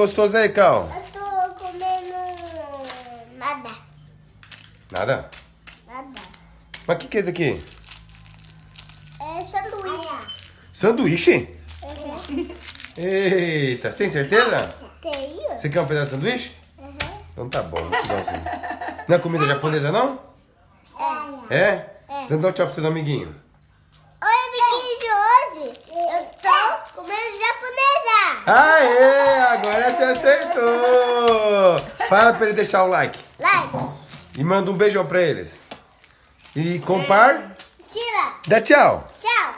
Gostoso aí, Cal? Eu tô comendo nada. Nada? Nada. Mas o que é isso aqui? É sanduíche. Sanduíche? Uhum. Eita, você tem certeza? Tenho? Você quer um pedaço de sanduíche? Uhum. Então tá bom, vou te dar assim. Não é comida japonesa, não? É. É? Então dá um tchau pro seu amiguinho. Oi, amiguinho de hoje. Eu tô comendo japonesa. Aê, agora você acertou. Fala pra ele deixar o like. Like. E manda um beijão pra eles. E compar. Tira. Dá tchau. Tchau.